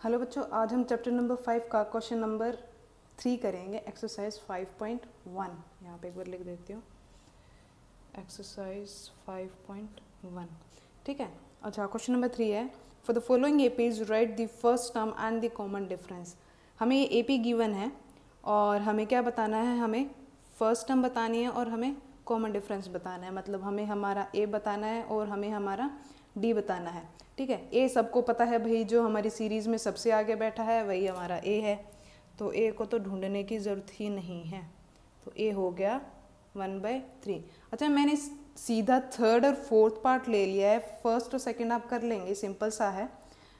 Hello बच्चों, आज हम चैप्टर नंबर 5 का क्वेश्चन नंबर 3 करेंगे। एक्सरसाइज 5.1 यहाँ पे एक बार लिख देती हूँ। एक्सरसाइज 5.1 ठीक है। अच्छा, क्वेश्चन नंबर 3 है, for the following APs right the first term and the common difference. हमें ये एपी गिवन है और हमें क्या बताना है, हमें फर्स्ट टर्म बतानी है और हमें कॉमन डिफरेंस बताना है। मतलब हमें हमारा ए बताना है और हमें हमारा डी बताना है। ठीक है, ए सबको पता है भाई, जो हमारी सीरीज़ में सबसे आगे बैठा है वही हमारा ए है, तो ए को तो ढूंढने की ज़रूरत ही नहीं है। तो ए हो गया 1/3। अच्छा, मैंने सीधा थर्ड और फोर्थ पार्ट ले लिया है, फर्स्ट और सेकंड आप कर लेंगे, सिंपल सा है।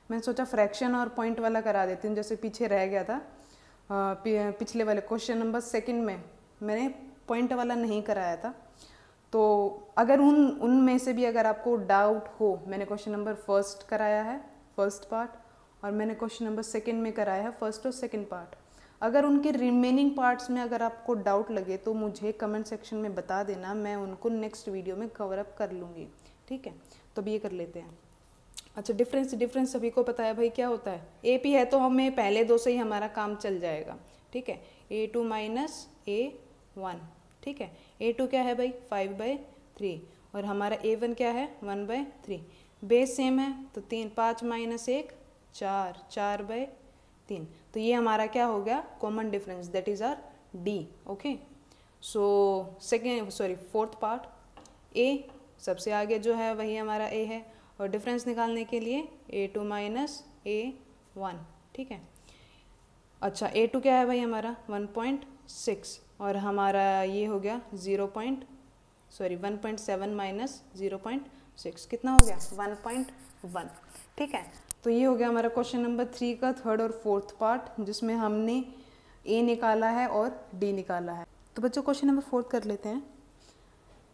मैंने सोचा फ्रैक्शन और पॉइंट वाला करा देती हूँ, जैसे पीछे रह गया था पिछले वाले क्वेश्चन नंबर सेकंड में मैंने पॉइंट वाला नहीं कराया था। तो अगर उनमें से भी अगर आपको डाउट हो, मैंने क्वेश्चन नंबर फर्स्ट कराया है फर्स्ट पार्ट, और मैंने क्वेश्चन नंबर सेकंड में कराया है फर्स्ट और सेकंड पार्ट। अगर उनके रिमेनिंग पार्ट्स में अगर आपको डाउट लगे तो मुझे कमेंट सेक्शन में बता देना, मैं उनको नेक्स्ट वीडियो में कवर अप कर लूँगी। ठीक है, तो अब ये कर लेते हैं। अच्छा, डिफरेंस सभी को पता है भाई क्या होता है। ए पी है तो हमें पहले दो से ही हमारा काम चल जाएगा। ठीक है, A2 माइनस A1। ठीक है, A2 क्या है भाई 5/3 और हमारा A1 क्या है 1/3। बेस सेम है तो 5 माइनस 1 4, 4/3। तो ये हमारा क्या हो गया common difference, that is R D. Okay, so fourth part, ए सबसे आगे जो है वही हमारा ए है और डिफरेंस निकालने के लिए A2 माइनस A1। ठीक है। अच्छा, A2 क्या है भाई हमारा 1.6 और हमारा ये हो गया 1.7 माइनस 0.6 कितना हो गया 1.1। ठीक है, तो ये हो गया हमारा क्वेश्चन नंबर 3 का थर्ड और फोर्थ पार्ट, जिसमें हमने ए निकाला है और डी निकाला है। तो बच्चों क्वेश्चन नंबर 4 कर लेते हैं।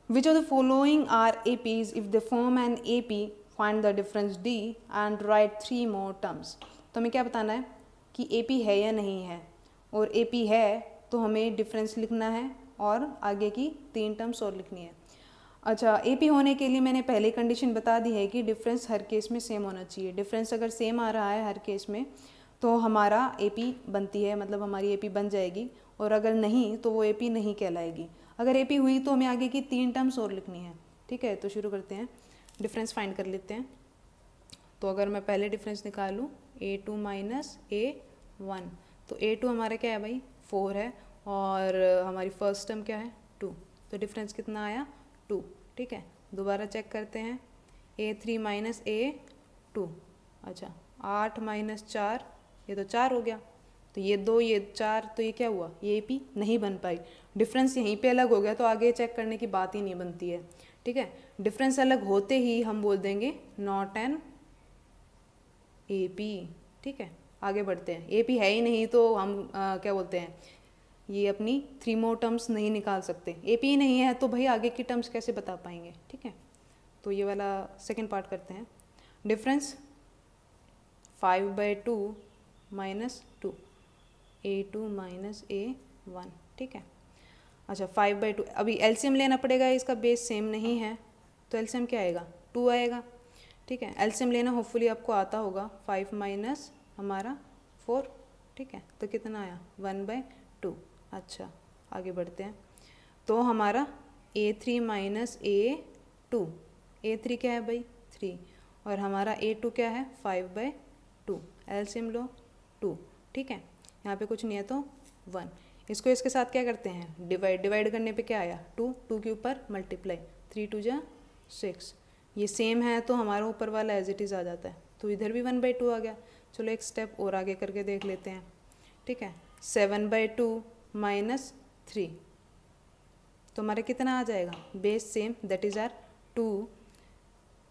Which of the following are APs? If they form an AP, find the difference D and write 3 more terms. तो हमें क्या बताना है कि AP है या नहीं है, और AP है तो हमें डिफरेंस लिखना है और आगे की 3 टर्म्स और लिखनी है। अच्छा, AP होने के लिए मैंने पहले कंडीशन बता दी है कि डिफरेंस हर केस में सेम होना चाहिए। डिफरेंस अगर सेम आ रहा है हर केस में तो हमारा AP बनती है, मतलब हमारी AP बन जाएगी, और अगर नहीं तो वो AP नहीं कहलाएगी। अगर AP हुई तो हमें आगे की 3 टर्म्स और लिखनी है। ठीक है, तो शुरू करते हैं, डिफरेंस फाइंड कर लेते हैं। तो अगर मैं पहले डिफरेंस निकालूँ A2 माइनस A1, तो A2 हमारा क्या है भाई 4 है और हमारी फर्स्ट टर्म क्या है 2, तो डिफरेंस कितना आया 2। ठीक है, दोबारा चेक करते हैं A3 माइनस A2। अच्छा, 8 माइनस 4, ये तो 4 हो गया, तो ये 2 ये 4, तो ये क्या हुआ, ये AP नहीं बन पाई। डिफरेंस यहीं पे अलग हो गया तो आगे चेक करने की बात ही नहीं बनती है। ठीक है, डिफरेंस अलग होते ही हम बोल देंगे नॉट एन AP। ठीक है, आगे बढ़ते हैं। AP है ही नहीं तो हम क्या बोलते हैं, ये अपनी 3 मोर टर्म्स नहीं निकाल सकते। AP ही नहीं है तो भाई आगे की टर्म्स कैसे बता पाएंगे। ठीक है, तो ये वाला सेकेंड पार्ट करते हैं। Difference 5/2 minus 2, A2 minus A1। ठीक है, अच्छा 5/2, अभी एलसीएम लेना पड़ेगा, इसका बेस सेम नहीं है तो एलसीएम क्या आएगा 2 आएगा। ठीक है, एलसीएम लेना होपफुली आपको आता होगा। 5 माइनस हमारा 4। ठीक है, तो कितना आया 1/2। अच्छा, आगे बढ़ते हैं। तो हमारा A3 माइनस A2, A3 क्या है भाई 3 और हमारा A2 क्या है 5/2। एलसीएम लो 2। ठीक है, यहाँ पे कुछ नहीं है तो 1। इसको इसके साथ क्या करते हैं डिवाइड करने पे क्या आया 2 के ऊपर मल्टीप्लाई, 3 2 जा 6। ये सेम है तो हमारा ऊपर वाला एज इट इज़ आ जाता है, तो इधर भी 1/2 आ गया। चलो एक स्टेप और आगे करके देख लेते हैं। ठीक है, 7/2 माइनस 3, तो हमारा कितना आ जाएगा base same, that is r 2,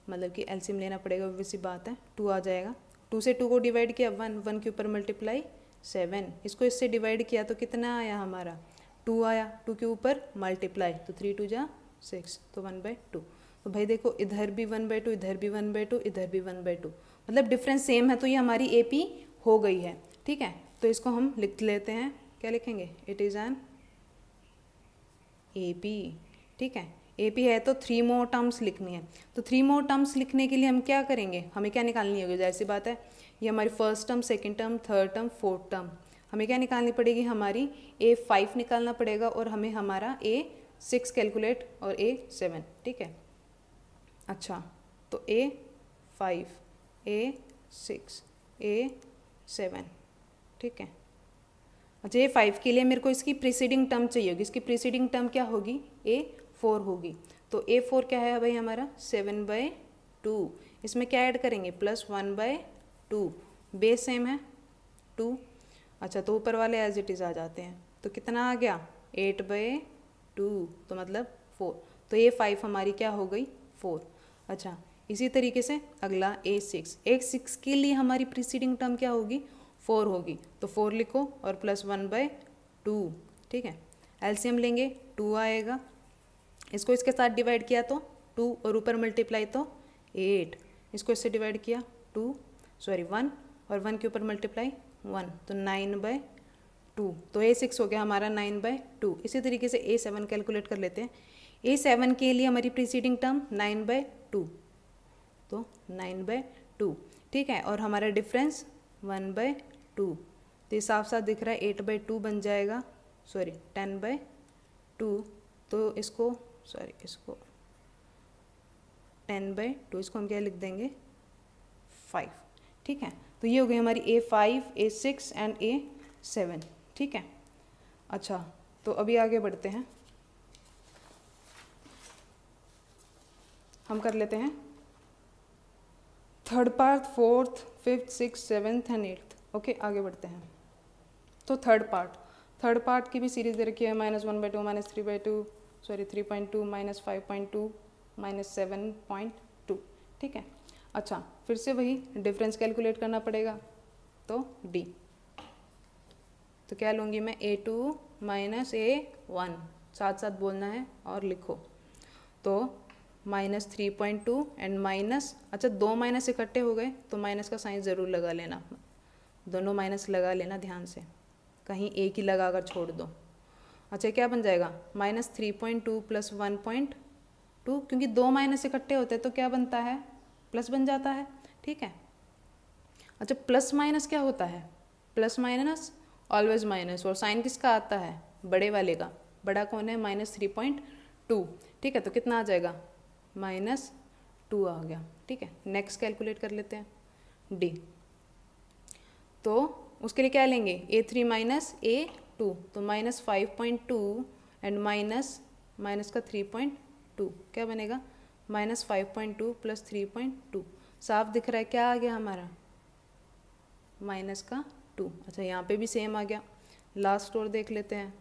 मतलब कि एलसीएम लेना पड़ेगा, वैसी बात है 2 आ जाएगा। 2 से 2 को डिवाइड किया 1 के ऊपर मल्टीप्लाई 7, इसको इससे डिवाइड किया तो कितना आया हमारा 2 आया, 2 के ऊपर मल्टीप्लाई तो 3 2 जा 6, तो 1/2। तो भाई देखो इधर भी 1/2, इधर भी 1/2, इधर भी 1/2, मतलब डिफरेंस सेम है तो ये हमारी AP हो गई है। ठीक है, तो इसको हम लिख लेते हैं, क्या लिखेंगे, इट इज़ एन AP। ठीक है, AP है तो 3 मोर टर्म्स लिखनी है। तो 3 मोर टर्म्स लिखने के लिए हम क्या करेंगे, हमें क्या निकालनी होगी, जाहिर सी बात है ये हमारी first term, second term, third term, fourth term. हमें क्या निकालनी पड़ेगी, हमारी A5 निकालना पड़ेगा और हमें हमारा A6 कैलकुलेट और A7, ठीक है। अच्छा, तो A5, A6, A7, ठीक है। अच्छा, A5 के लिए मेरे को इसकी प्रीसीडिंग टर्म चाहिए होगी। इसकी प्रीसीडिंग टर्म क्या होगी, A4 होगी। तो A4 क्या है भाई हमारा 7/2। इसमें क्या ऐड करेंगे, +1/2, बेस सेम है 2। अच्छा, तो ऊपर वाले एज इट इज़ आ जाते हैं। तो कितना आ गया 8/2, तो मतलब 4। तो A5 हमारी क्या हो गई 4। अच्छा, इसी तरीके से अगला A6 के लिए हमारी प्रीसीडिंग टर्म क्या होगी 4 होगी। तो 4 लिखो और +1/2, ठीक है। एलसीएम लेंगे 2 आएगा, इसको इसके साथ डिवाइड किया तो 2 और ऊपर मल्टीप्लाई तो 8, इसको इससे डिवाइड किया 1 और 1 के ऊपर मल्टीप्लाई 1, तो 9/2। तो A6 हो गया हमारा 9/2। इसी तरीके से A7 कैलकुलेट कर लेते हैं। A7 के लिए हमारी प्रीसीडिंग टर्म 9/2, तो 9/2, ठीक है। और हमारा डिफरेंस 1/2, तो ये साफ साफ दिख रहा है 8/2 बन जाएगा, 10/2। तो इसको 10/2, इसको हम क्या लिख देंगे 5, ठीक है। तो ये हो गई हमारी A5, A6 एंड A7, ठीक है। अच्छा, तो अभी आगे बढ़ते हैं, हम कर लेते हैं third part, fourth, fifth, six, seventh and eighth. Okay, आगे बढ़ते हैं। तो थर्ड पार्ट की भी सीरीज दे रखी है, -1/2, -3/2, 3.2, -5.2, -7.2, ठीक है। अच्छा, फिर से वही डिफरेंस कैलकुलेट करना पड़ेगा, तो D। तो क्या लूँगी मैं, A2 - A1, साथ साथ बोलना है और लिखो। तो -3.2 एंड माइनस, अच्छा 2 माइनस इकट्ठे हो गए तो माइनस का साइन ज़रूर लगा लेना, दोनों माइनस लगा लेना ध्यान से, कहीं एक ही लगा कर छोड़ दो। अच्छा, क्या बन जाएगा -3.2 + 1.2, क्योंकि 2 माइनस इकट्ठे होते हैं तो क्या बनता है, प्लस बन जाता है, ठीक है। अच्छा, प्लस माइनस क्या होता है, प्लस माइनस ऑलवेज माइनस, और साइन किसका आता है, बड़े वाले का। बड़ा कौन है, -3.2, ठीक है। तो कितना आ जाएगा, -2 आ गया, ठीक है। नेक्स्ट कैलकुलेट कर लेते हैं D। तो उसके लिए क्या लेंगे, A3 - A2, तो -5.2 एंड माइनस का 3.2, क्या बनेगा -5.2 + 3.2। साफ दिख रहा है क्या आ गया हमारा, -2। अच्छा, यहाँ पे भी सेम आ गया। लास्ट और देख लेते हैं,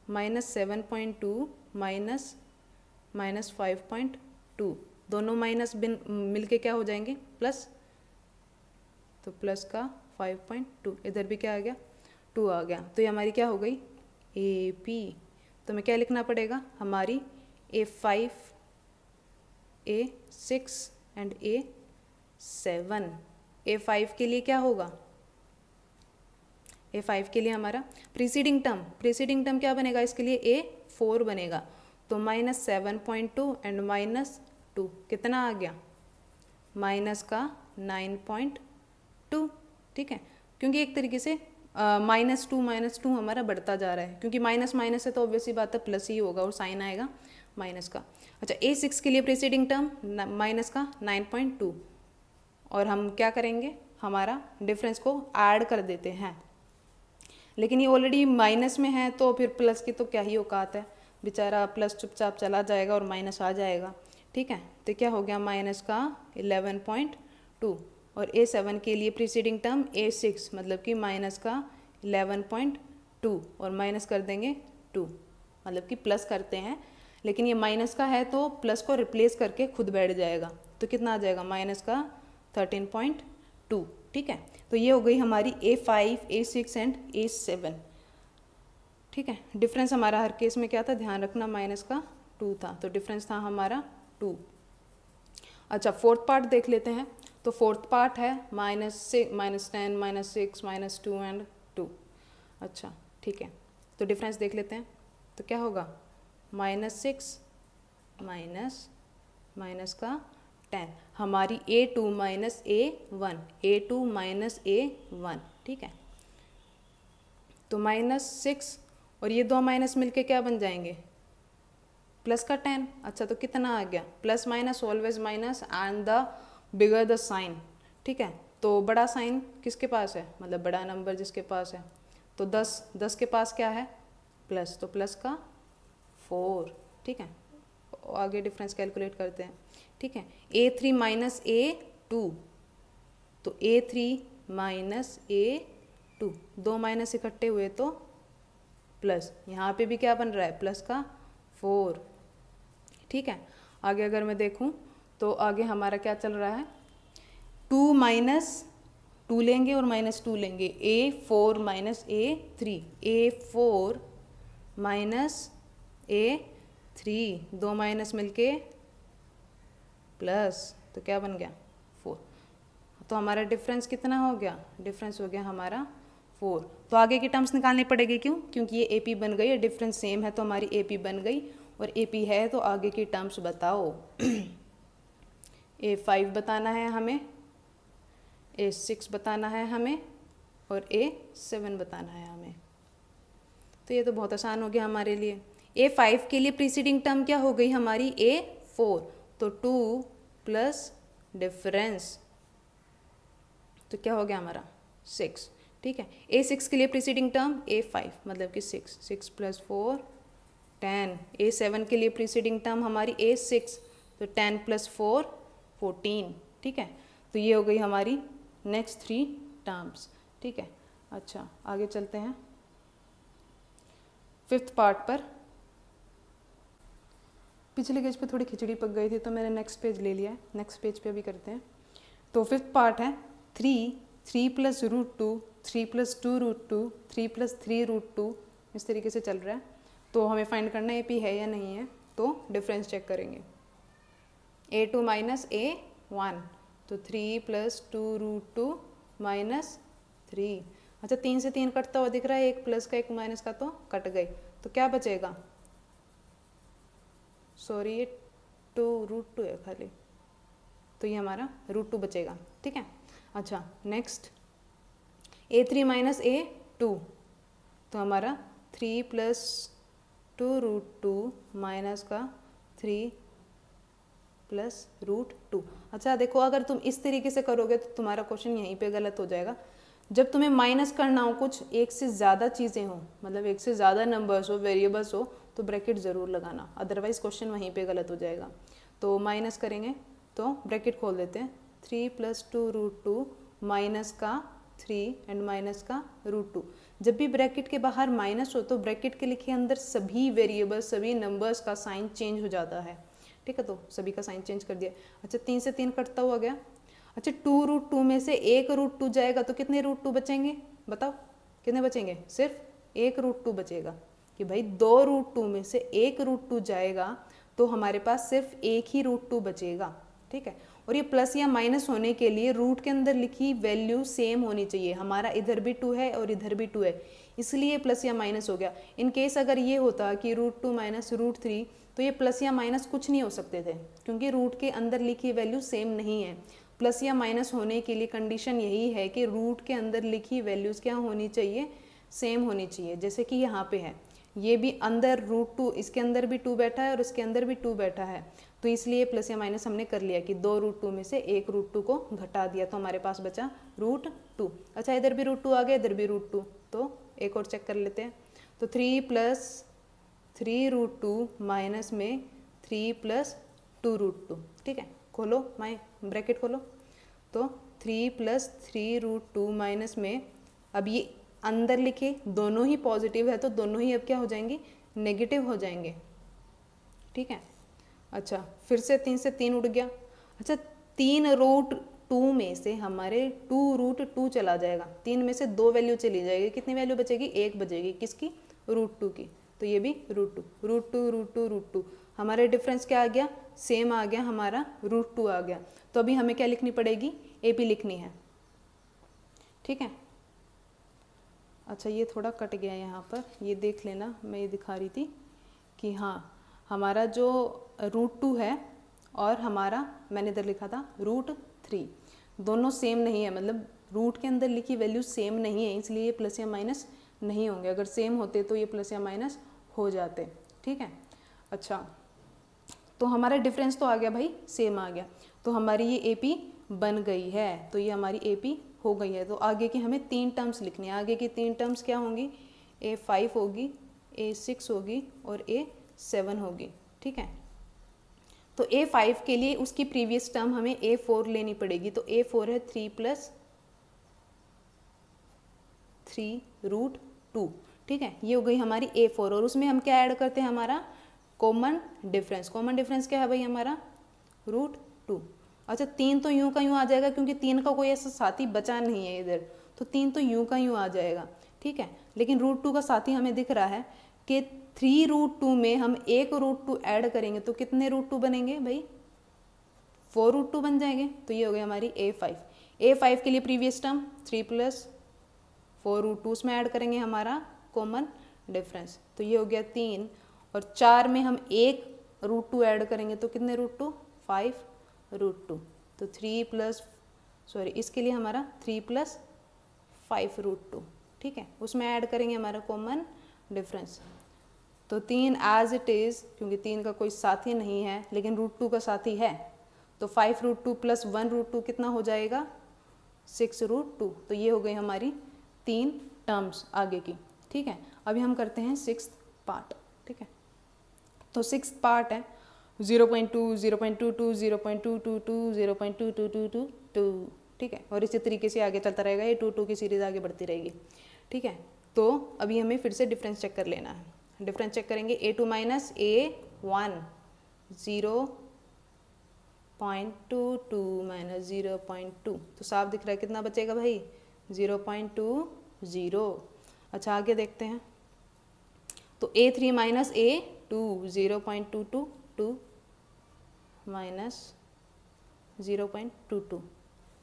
-7.2 -5.2, दोनों माइनस मिल के क्या हो जाएंगे, प्लस, तो प्लस का 5.2, इधर भी क्या आ गया 2 आ गया। तो ये हमारी क्या हो गई AP। तो हमें क्या लिखना पड़ेगा, हमारी A5, A6 and A7। A5 के लिए क्या होगा, A5 के लिए हमारा प्रीसीडिंग टर्म क्या बनेगा, इसके लिए A4 बनेगा। तो -7.2 एंड -2, कितना आ गया, माइनस का 9.2, ठीक है। क्योंकि एक तरीके से -2 हमारा बढ़ता जा रहा है, क्योंकि माइनस माइनस है तो ऑब्वियसली बात है प्लस ही होगा और साइन आएगा माइनस का। अच्छा, A6 के लिए प्रीसीडिंग टर्म माइनस का 9.2, और हम क्या करेंगे, हमारा डिफरेंस को ऐड कर देते हैं, लेकिन ये ऑलरेडी माइनस में है तो फिर प्लस की तो क्या ही औकात है, बेचारा प्लस चुपचाप चला जाएगा और माइनस आ जाएगा, ठीक है। तो क्या हो गया, माइनस का 11.2, और A7 के लिए प्रीसीडिंग टर्म A6, मतलब कि माइनस का 11.2, और माइनस कर देंगे 2, मतलब कि प्लस करते हैं, लेकिन ये माइनस का है तो प्लस को रिप्लेस करके खुद बैठ जाएगा। तो कितना आ जाएगा, माइनस का 13.2, ठीक है। तो ये हो गई हमारी A5, A6 एंड A7, ठीक है। डिफरेंस हमारा हर केस में क्या था, ध्यान रखना, माइनस का 2 था, तो डिफरेंस था हमारा 2। अच्छा, फोर्थ पार्ट देख लेते हैं। तो फोर्थ पार्ट है -10, -6, -2 एंड 2। अच्छा, ठीक है। तो डिफरेंस देख लेते हैं, तो क्या होगा, -6 माइनस का 10, हमारी A2 minus A1, A2 minus A1, ठीक है। तो -6 और ये 2 माइनस मिलके क्या बन जाएंगे, प्लस का 10। अच्छा तो कितना आ गया, plus minus always minus and the bigger the sign, ठीक है। तो बड़ा साइन किसके पास है, मतलब बड़ा नंबर जिसके पास है, तो 10 के पास क्या है, प्लस, तो प्लस का 4, ठीक है। आगे डिफरेंस कैलकुलेट करते हैं, ठीक है। A3 माइनस A2, तो A3 माइनस A2, 2 माइनस इकट्ठे हुए तो प्लस, यहाँ पे भी क्या बन रहा है, प्लस का 4, ठीक है। आगे अगर मैं देखूँ तो आगे हमारा क्या चल रहा है, 2 माइनस 2 लेंगे और -2 लेंगे, A4 minus A3, A4 minus A3, 2 minus मिलके प्लस, तो क्या बन गया 4। तो हमारा डिफरेंस कितना हो गया, डिफरेंस हो गया हमारा 4। तो आगे की टर्म्स निकालनी पड़ेगी, क्यों, क्योंकि ये AP बन गई है, डिफरेंस सेम है तो हमारी AP बन गई, और AP है तो आगे की टर्म्स बताओ। A5 बताना है हमें, A6 बताना है हमें, और A7 बताना है हमें। तो ये तो बहुत आसान हो गया हमारे लिए। A5 के लिए प्रीसीडिंग टर्म क्या हो गई हमारी, A4, तो 2 प्लस डिफरेंस, तो क्या हो गया हमारा 6, ठीक है। A6 के लिए प्रीसीडिंग टर्म A5, मतलब कि 6 प्लस 4 10। A7 के लिए प्रीसीडिंग टर्म हमारी A6, तो 10 प्लस 4 14, ठीक है। तो ये हो गई हमारी नेक्स्ट 3 टर्म्स, ठीक है। अच्छा आगे चलते हैं 5th पार्ट पर। पिछले पेज पे थोड़ी खिचड़ी पक गई थी तो मैंने नेक्स्ट पेज ले लिया है, नेक्स्ट पेज पे अभी करते हैं। तो 5th पार्ट है 3 प्लस √2, 3 प्लस 2 √2, 3 प्लस 3 √2, इस तरीके से चल रहा है। तो हमें फाइंड करना है AP है या नहीं है, तो डिफरेंस चेक करेंगे। A2 माइनस A1, तो 3 प्लस 2 √2 माइनस 3। अच्छा 3 से 3 कटता हुआ दिख रहा है, एक प्लस का एक माइनस का तो कट गए, तो क्या बचेगा, सॉरी ये 2 √2 है खाली, तो ये हमारा √2 बचेगा, ठीक है। अच्छा नेक्स्ट A3 माइनस A2, तो हमारा 3 प्लस 2 √2 माइनस का 3 प्लस √2। अच्छा देखो अगर तुम इस तरीके से करोगे तो तुम्हारा क्वेश्चन यहीं पे गलत हो जाएगा। जब तुम्हें माइनस करना हो, कुछ एक से ज़्यादा चीज़ें हो, मतलब एक से ज़्यादा नंबर्स हो, वेरिएबल्स हो, तो ब्रैकेट ज़रूर लगाना, अदरवाइज क्वेश्चन वहीं पे गलत हो जाएगा। तो माइनस करेंगे तो ब्रैकेट खोल देते हैं, 3 प्लस 2 √2 माइनस का 3 एंड माइनस का √2। जब भी ब्रैकेट के बाहर माइनस हो तो ब्रैकेट के लिखे अंदर सभी वेरिएबल्स, सभी नंबर्स का साइन चेंज हो जाता है, ठीक है। तो सभी का साइन चेंज कर दिया। अच्छा 3 से 3 कटता हुआ गया। अच्छा 2 √2 में से एक √2 जाएगा तो कितने √2 बचेंगे, बताओ कितने बचेंगे, सिर्फ एक √2 बचेगा। कि भाई 2 √2 में से एक √2 जाएगा तो हमारे पास सिर्फ एक ही √2 बचेगा, ठीक है। और ये प्लस या माइनस होने के लिए रूट के अंदर लिखी वैल्यू सेम होनी चाहिए। हमारा इधर भी 2 है और इधर भी 2 है, इसलिए प्लस या माइनस हो गया। इन केस अगर ये होता कि √2 माइनस √3, तो ये प्लस या माइनस कुछ नहीं हो सकते थे, क्योंकि रूट के अंदर लिखी वैल्यू सेम नहीं है। प्लस या माइनस होने के लिए कंडीशन यही है कि रूट के अंदर लिखी वैल्यूज़ क्या होनी चाहिए, सेम होनी चाहिए। जैसे कि यहाँ पे है, ये भी अंदर √2, इसके अंदर भी 2 बैठा है और इसके अंदर भी 2 बैठा है, तो इसलिए प्लस या माइनस हमने कर लिया कि 2 √2 में से एक √2 को घटा दिया, तो हमारे पास बचा √2। अच्छा इधर भी √2 आ गया, इधर भी √2, तो एक और चेक कर लेते हैं। तो 3 प्लस 3 √2 माइनस में 3 प्लस 2 √2, ठीक है। खोलो माई ब्रैकेट खोलो, तो 3 प्लस 3 √2 माइनस में, अब ये अंदर लिखे दोनों ही पॉजिटिव है तो दोनों ही अब क्या हो जाएंगे, नेगेटिव हो जाएंगे, ठीक है। अच्छा फिर से 3 से 3 उड़ गया। अच्छा 3 √2 में से हमारे 2 √2 चला जाएगा, 3 में से 2 वैल्यू चली जाएगी, कितनी वैल्यू बचेगी, 1 बचेगी, किसकी, √2 की, तो ये भी √2 हमारे डिफरेंस क्या आ गया, सेम आ गया, हमारा √2 आ गया। तो अभी हमें क्या लिखनी पड़ेगी, AP लिखनी है, ठीक है। अच्छा ये थोड़ा कट गया यहाँ पर, ये देख लेना, मैं ये दिखा रही थी कि हाँ हमारा जो √2 है और हमारा मैंने इधर लिखा था √3, दोनों सेम नहीं है, मतलब रूट के अंदर लिखी वैल्यू सेम नहीं है, इसलिए ये प्लस या माइनस नहीं होंगे। अगर सेम होते तो ये प्लस या माइनस हो जाते, ठीक है। अच्छा, तो हमारा डिफरेंस तो आ गया भाई, सेम आ गया, तो हमारी ये AP बन गई है, तो ये हमारी AP हो गई है। तो आगे की हमें 3 टर्म्स लिखनी है। आगे की 3 टर्म्स क्या होंगी? A5 होगी, A6 होगी और A7 होगी, ठीक है। तो A5 के लिए उसकी प्रीवियस टर्म हमें A4 लेनी पड़ेगी, तो A4 है 3 + 3√2, ठीक है। ये हो गई हमारी A4, और उसमें हम क्या ऐड करते हैं? हमारा कॉमन डिफरेंस। कॉमन डिफरेंस क्या है भाई? हमारा √2। अच्छा, 3 तो यूं का यूं आ जाएगा, क्योंकि 3 का कोई ऐसा साथी बचा नहीं है इधर, तो 3 तो यूं का यूं आ जाएगा, ठीक है। लेकिन √2 का साथी हमें दिख रहा है कि 3√2 में हम 1√2 ऐड करेंगे तो कितने √2 बनेंगे भाई? 4√2 बन जाएंगे। तो ये हो गई हमारी A5। A5 के लिए प्रीवियस टर्म 3 + 4√2, उसमें ऐड करेंगे हमारा कॉमन डिफरेंस, तो ये हो गया 3, और 4 में हम 1√2 ऐड करेंगे तो कितने √2? 5√2। तो 3 + सॉरी इसके लिए हमारा 3 + 5√2, ठीक है। उसमें ऐड करेंगे हमारा कॉमन डिफरेंस। तो 3 एज इट इज़, क्योंकि 3 का कोई साथी नहीं है, लेकिन √2 का साथी है, तो 5√2 + 1√2 कितना हो जाएगा? 6√2। तो ये हो गई हमारी 3 टर्म्स आगे की, ठीक है। अभी हम करते हैं 6th पार्ट, ठीक है। तो 6th पार्ट है 0.2, 0.22, 0.222, 0.2222, ठीक है। और इसी तरीके से आगे चलता रहेगा, ये 2 की सीरीज़ आगे बढ़ती रहेगी, ठीक है। तो अभी हमें फिर से डिफरेंस चेक कर लेना है। डिफरेंस चेक करेंगे, A2 - A1 0.22 - 0.2, तो साफ दिख रहा है कितना बचेगा भाई? 0.20। अच्छा, आगे देखते हैं। तो A3 - A2 0.222 - 0.22,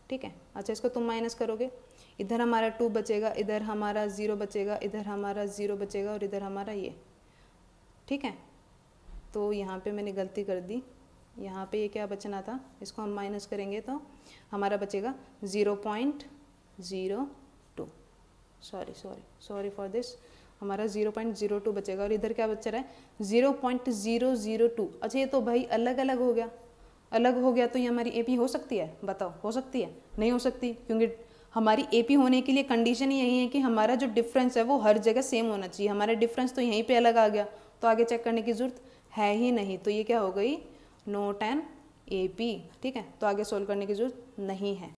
ठीक है। अच्छा, इसको तुम माइनस करोगे, इधर हमारा 2 बचेगा, इधर हमारा 0 बचेगा, इधर हमारा 0 बचेगा, और इधर हमारा ये, ठीक है। तो यहाँ पे मैंने गलती कर दी, यहाँ पे ये क्या बचना था, इसको हम माइनस करेंगे तो हमारा बचेगा 0.02। सॉरी फॉर दिस, हमारा 0.02 बचेगा, और इधर क्या बच रहा है? 0.002। अच्छा, ये तो भाई अलग अलग हो गया, अलग हो गया, तो ये हमारी AP हो सकती है? बताओ, हो सकती है? नहीं हो सकती, क्योंकि हमारी AP होने के लिए कंडीशन ही यही है कि हमारा जो डिफरेंस है वो हर जगह सेम होना चाहिए। हमारा डिफरेंस तो यहीं पे अलग आ गया, तो आगे चेक करने की जरूरत है ही नहीं, तो ये क्या हो गई? नॉट एन AP, ठीक है। तो आगे सोल्व करने की जरूरत नहीं है।